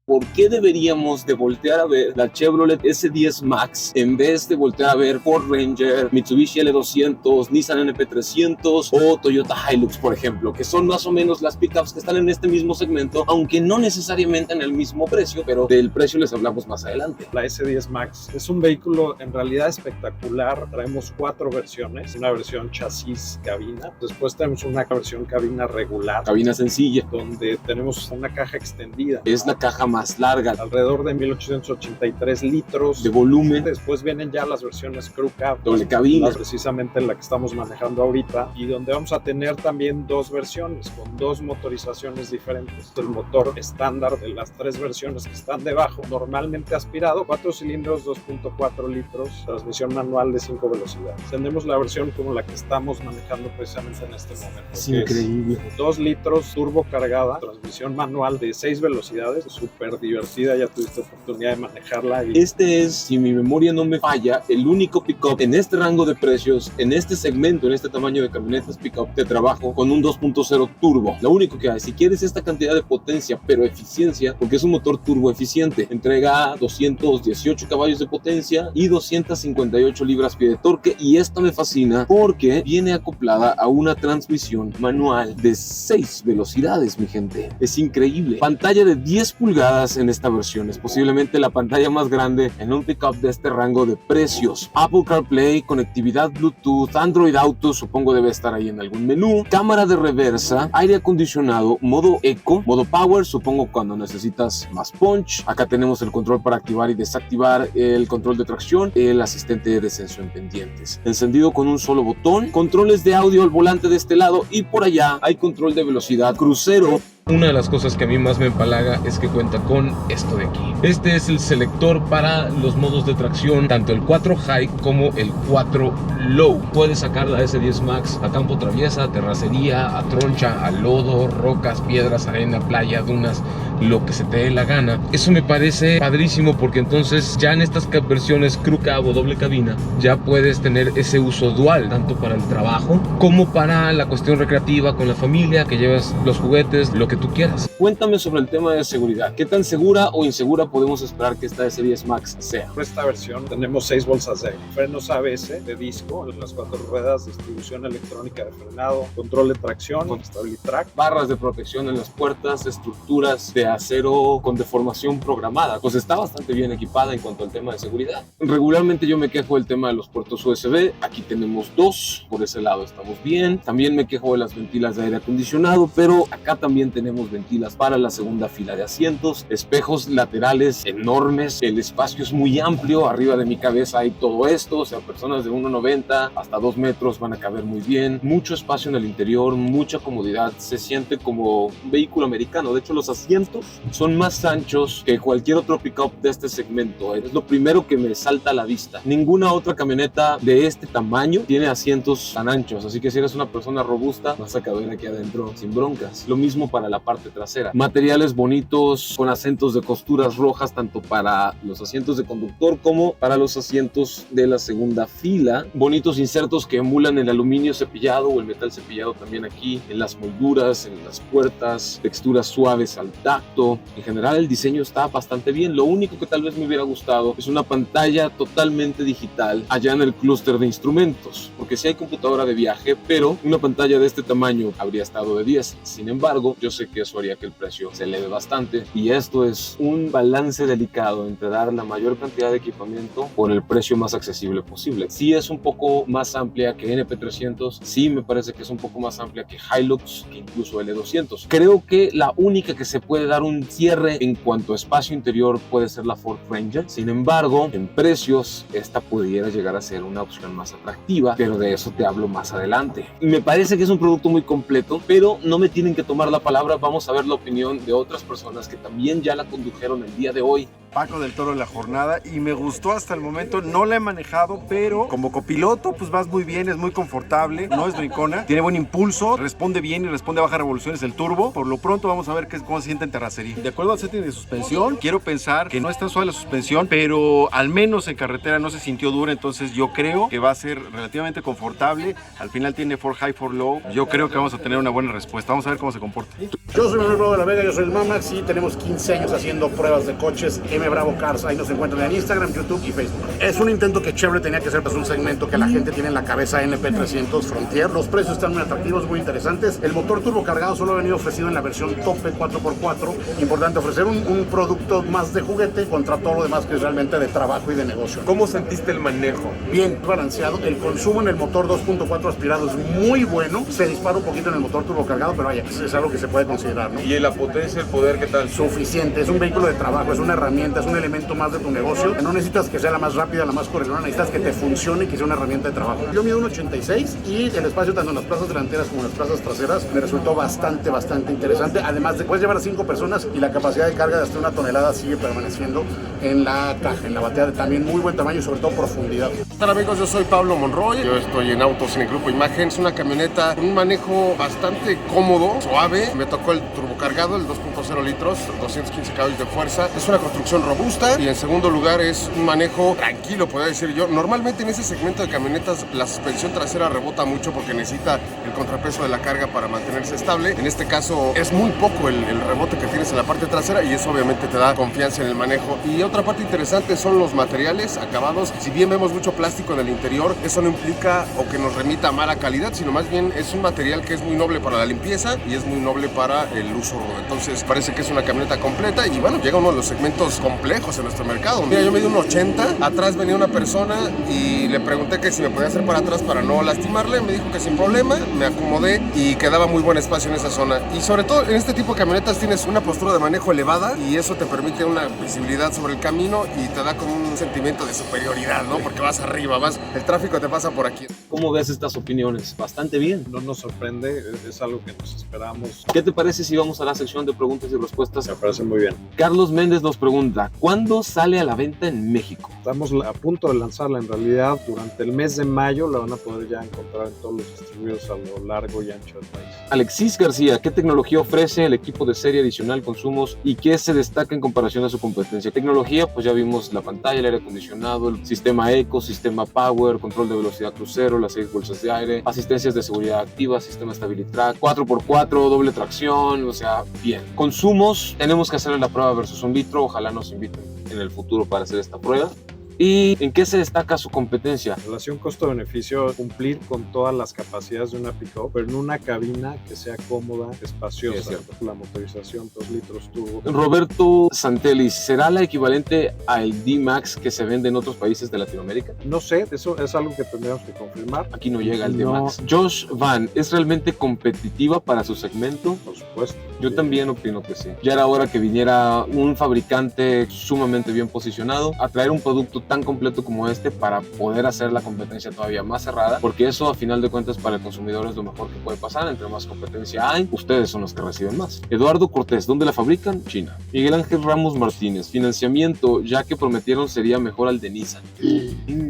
¿por qué deberíamos de voltear a ver la Chevrolet S10 Max en vez de voltear a ver Ford Ranger, Mitsubishi L200, Nissan NP300 o Toyota Hilux, por ejemplo, que son más o menos las pickups que están en este mismo segmento, aunque no necesariamente en el mismo precio, pero del precio les hablamos más adelante. La S10 Max es un vehículo en realidad espectacular. Traemos 4 versiones, una versión chasis cabina, después tenemos una versión cabina regular, cabina sencilla, donde tenemos una caja extendida. Es la caja más larga, alrededor de 1883 litros de volumen. Después vienen ya las versiones Crew Cab, doble cabina, precisamente la que estamos manejando ahorita, y donde vamos a tener también 2 versiones con 2 motorizaciones diferentes. El motor estándar de las 3 versiones que están debajo, normalmente aspirado, 4 cilindros, 2.4 litros, transmisión manual de 5 velocidades. Tenemos la versión como la que estamos manejando precisamente en este momento. Es increíble. 2 litros, turbo cargada, transmisión manual de 6 velocidades, súper divertida, ya tuviste oportunidad de manejarla. Este es, si mi memoria no me falla, el único pick-up en este rango de precios, en este segmento, en este tamaño de camionetas pick-up de trabajo con un 2.0 turbo. Lo único que hay, si quieres esta cantidad de potencia, pero eficiencia, porque es un motor turbo eficiente, entrega 218 caballos de potencia y 258 libras-pie de torque, y esto me fascina porque viene acoplada a una transmisión manual de 6 velocidades, mi gente. Es increíble. Pantalla de 10 pulgadas en esta versión, es posiblemente la pantalla más grande en un pickup de este rango de precios. Apple CarPlay, conectividad Bluetooth, Android Auto, supongo debe estar ahí en algún menú, cámara de reversa, aire acondicionado, modo Eco, modo Power, supongo cuando necesitas más punch. Acá tenemos el control para activar y desactivar el control de tracción, el asistente de descenso en pendientes, encendido con un solo botón, controles de audio al volante de este lado, y por allá hay control de velocidad crucero. Una de las cosas que a mí más me empalaga es que cuenta con esto de aquí. Este es el selector para los modos de tracción, tanto el 4 High como el 4 Low. Puedes sacar la S10 Max a campo traviesa, a terracería, a troncha, a lodo, rocas, piedras, arena, playa, dunas, lo que se te dé la gana. Eso me parece padrísimo porque entonces ya en estas versiones Crew Cab o doble cabina ya puedes tener ese uso dual, tanto para el trabajo como para la cuestión recreativa con la familia, que llevas los juguetes, lo que tú quieras. Cuéntame sobre el tema de seguridad. ¿Qué tan segura o insegura podemos esperar que esta S10 Max sea? Por esta versión tenemos 6 bolsas de aire, frenos ABS de disco en las 4 ruedas, distribución electrónica de frenado, control de tracción, StabiliTrak, barras de protección en las puertas, estructuras de acero con deformación programada. Pues está bastante bien equipada en cuanto al tema de seguridad. Regularmente yo me quejo del tema de los puertos USB. Aquí tenemos 2, por ese lado estamos bien. También me quejo de las ventilas de aire acondicionado, pero acá también tenemos ventilas para la segunda fila de asientos, espejos laterales enormes, el espacio es muy amplio, arriba de mi cabeza hay todo esto, o sea, personas de 1.90 hasta 2 metros van a caber muy bien, mucho espacio en el interior, mucha comodidad, se siente como un vehículo americano. De hecho, los asientos son más anchos que cualquier otro pickup de este segmento, es lo primero que me salta a la vista. Ninguna otra camioneta de este tamaño tiene asientos tan anchos, así que si eres una persona robusta vas a caber aquí adentro sin broncas. Lo mismo para la parte trasera, materiales bonitos con acentos de costuras rojas tanto para los asientos de conductor como para los asientos de la segunda fila, bonitos insertos que emulan el aluminio cepillado o el metal cepillado también aquí en las molduras, en las puertas, texturas suaves al tacto. En general el diseño está bastante bien. Lo único que tal vez me hubiera gustado es una pantalla totalmente digital allá en el clúster de instrumentos, porque sí hay computadora de viaje, pero una pantalla de este tamaño habría estado de 10. Sin embargo, yo sé que eso haría que el precio se eleve bastante, y esto es un balance delicado entre dar la mayor cantidad de equipamiento por el precio más accesible posible. Sí es un poco más amplia que NP300, sí me parece que es un poco más amplia que Hilux, que incluso L200. Creo que la única que se puede dar un cierre en cuanto a espacio interior puede ser la Ford Ranger. Sin embargo, en precios esta pudiera llegar a ser una opción más atractiva, pero de eso te hablo más adelante. Me parece que es un producto muy completo, pero no me tienen que tomar la palabra. Vamos a ver la opinión de otras personas que también ya la condujeron el día de hoy. Paco del Toro de la Jornada, y me gustó hasta el momento. No la he manejado, pero como copiloto pues vas muy bien, es muy confortable, no es brincona, tiene buen impulso, responde bien y responde a bajas revoluciones el turbo. Por lo pronto vamos a ver cómo se siente en terracería. terracería. De acuerdo al setting de suspensión, quiero pensar que no es tan suave la suspensión, pero al menos en carretera no se sintió dura, entonces yo creo que va a ser relativamente confortable. Al final tiene 4 high, 4 low. Yo creo que vamos a tener una buena respuesta. Vamos a ver cómo se comporta. Yo soy Manuel Bravo de la Vega, yo soy el Mamax y tenemos 15 años haciendo pruebas de coches. M Bravo Cars, ahí nos encuentran en Instagram, YouTube y Facebook. Es un intento que Chevrolet tenía que hacer, pues un segmento que la gente tiene en la cabeza, NP300 Frontier. Los precios están muy atractivos, muy interesantes. El motor turbo cargado solo ha venido ofrecido en la versión tope 4x4. Importante ofrecer un producto más de juguete contra todo lo demás que es realmente de trabajo y de negocio. ¿Cómo sentiste el manejo? Bien balanceado, el consumo en el motor 2.4 aspirado es muy bueno, se dispara un poquito en el motor turbocargado, pero vaya, es algo que se puede considerar, ¿no? ¿Y la potencia, el poder, qué tal? Suficiente, es un vehículo de trabajo, es una herramienta, es un elemento más de tu negocio. No necesitas que sea la más rápida, la más corredora, necesitas que te funcione y que sea una herramienta de trabajo. Yo mido 1.86 y el espacio tanto en las plazas delanteras como en las plazas traseras me resultó bastante interesante. Además, puedes llevar a 5 personas y la capacidad de carga de hasta 1 tonelada sigue permaneciendo en la caja, en la batería, de también muy buen tamaño y sobre todo profundidad. Hola amigos, yo soy Pablo Monroy, yo estoy en Autos en el Grupo Imagen. Es una camioneta con un manejo bastante cómodo, suave. Me tocó el turbocargado, el 2.0 litros, 215 caballos de fuerza. Es una construcción robusta y en segundo lugar es un manejo tranquilo, podría decir yo. Normalmente en ese segmento de camionetas la suspensión trasera rebota mucho porque necesita el contrapeso de la carga para mantenerse estable. En este caso es muy poco el rebote que tienes en la parte trasera y eso obviamente te da confianza en el manejo. Y otra parte interesante son los materiales acabados. Si bien vemos mucho plástico en el interior, eso no implica o que nos remita a mala calidad, sino más bien es un material que es muy noble para la limpieza y es muy noble para el uso rudo. Entonces parece que es una camioneta completa y bueno, llega uno de los segmentos complejos en nuestro mercado. Mira, yo medí 1.80, atrás venía una persona y le pregunté que si me podía hacer para atrás para no lastimarle, me dijo que sin problema, me acomodé y quedaba muy buen espacio en esa zona. Y sobre todo en este tipo de camionetas tienes una postura de manejo elevada y eso te permite una visibilidad sobre el camino y te da como un sentimiento de superioridad, ¿no? Porque vas arriba, el tráfico te pasa por aquí. ¿Cómo ves estas opiniones? Bastante bien. No nos sorprende, es algo que nos esperamos. ¿Qué te parece si vamos a la sección de preguntas y respuestas? Me parece muy bien. Carlos Méndez nos pregunta, ¿cuándo sale a la venta en México? Estamos a punto de lanzarla, en realidad durante el mes de mayo la van a poder ya encontrar en todos los distribuidores a lo largo y ancho del país. Alexis García, ¿qué tecnología ofrece el equipo de serie adicional consumos y qué se destaca en comparación a su competencia? Tecnología, pues ya vimos la pantalla, el aire acondicionado, el sistema Eco, sistema Power, control de velocidad crucero, las 6 bolsas de aire, asistencias de seguridad activa, sistema Stability Track, 4x4, doble tracción, o sea, bien. Consumos, tenemos que hacerle la prueba versus 1 litro, ojalá nos inviten en el futuro para hacer esta prueba. ¿Y en qué se destaca su competencia? Relación costo-beneficio, cumplir con todas las capacidades de una pick-up, pero en una cabina que sea cómoda, espaciosa. Sí, la motorización 2 litros turbo. Roberto Santelli, ¿será la equivalente al D-Max que se vende en otros países de Latinoamérica? No sé, eso es algo que tendríamos que confirmar. Aquí no llega el D-Max. Josh Van, ¿es realmente competitiva para su segmento? Por supuesto. Yo también opino que sí. Ya era hora que viniera un fabricante sumamente bien posicionado a traer un producto tan completo como este para poder hacer la competencia todavía más cerrada, porque eso a final de cuentas para el consumidor es lo mejor que puede pasar. Entre más competencia hay, ustedes son los que reciben más. Eduardo Cortés, ¿dónde la fabrican? China. Miguel Ángel Ramos Martínez, financiamiento, ya que prometieron sería mejor al de Nissan.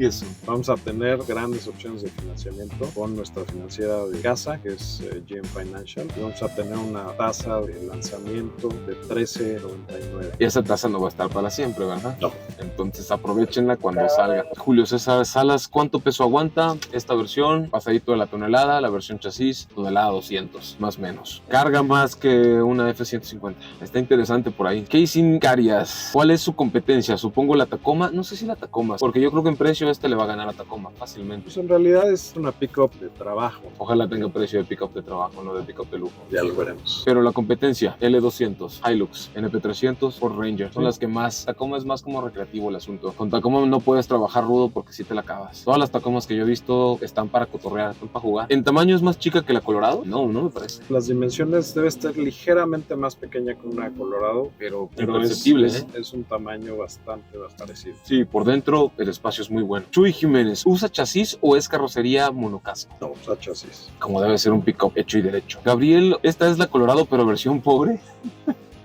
Eso. Vamos a tener grandes opciones de financiamiento con nuestra financiera de casa, que es GM Financial, y vamos a tener una tasa de lanzamiento de 13.99. Y esa tasa no va a estar para siempre, ¿verdad? No. Entonces aprovechenla cuando salga. Julio César Salas, ¿cuánto peso aguanta esta versión? Pasadito de la tonelada, la versión chasis, tonelada 200, más o menos. Carga más que una F-150. Está interesante por ahí. Casey Carias, ¿cuál es su competencia? Supongo la Tacoma. No sé si la Tacoma, porque yo creo que en precio le va a ganar a Tacoma fácilmente. Pues en realidad es una pick-up de trabajo. Ojalá tenga precio de pick-up de trabajo, no de pick-up de lujo. Ya lo veremos. Pero la competencia, L200, Hilux, NP300, Ford Ranger, son las que más. Tacoma es más como recreativo el asunto. Con Tacoma no puedes trabajar rudo porque si te la acabas. Todas las Tacomas que yo he visto están para cotorrear, están para jugar. ¿En tamaño es más chica que la Colorado? No, no me parece. Las dimensiones debe estar ligeramente más pequeña que una Colorado, pero imperceptible, es un tamaño bastante parecido. Sí, por dentro el espacio es muy bueno. Chuy Jiménez, ¿usa chasis o es carrocería monocasco? No, usa chasis. Como debe ser un pick-up hecho y derecho. Gabriel, esta es la Colorado pero versión pobre.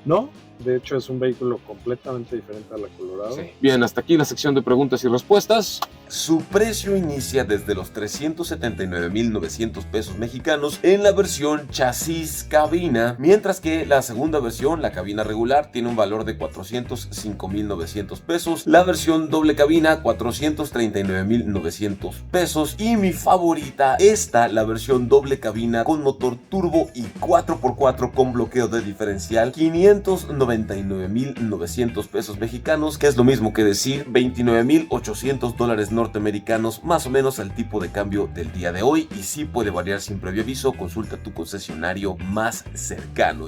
No, De hecho, es un vehículo completamente diferente a la Colorado. Sí. Bien, hasta aquí la sección de preguntas y respuestas. Su precio inicia desde los 379,900 pesos mexicanos en la versión chasis cabina, mientras que la segunda versión, la cabina regular, tiene un valor de 405,900 pesos, la versión doble cabina 439,900 pesos y mi favorita, la versión doble cabina con motor turbo y 4x4 con bloqueo de diferencial, 599,900 pesos mexicanos, que es lo mismo que decir $29,800 norteamericanos, más o menos al tipo de cambio del día de hoy, y sí puede variar sin previo aviso. Consulta tu concesionario más cercano.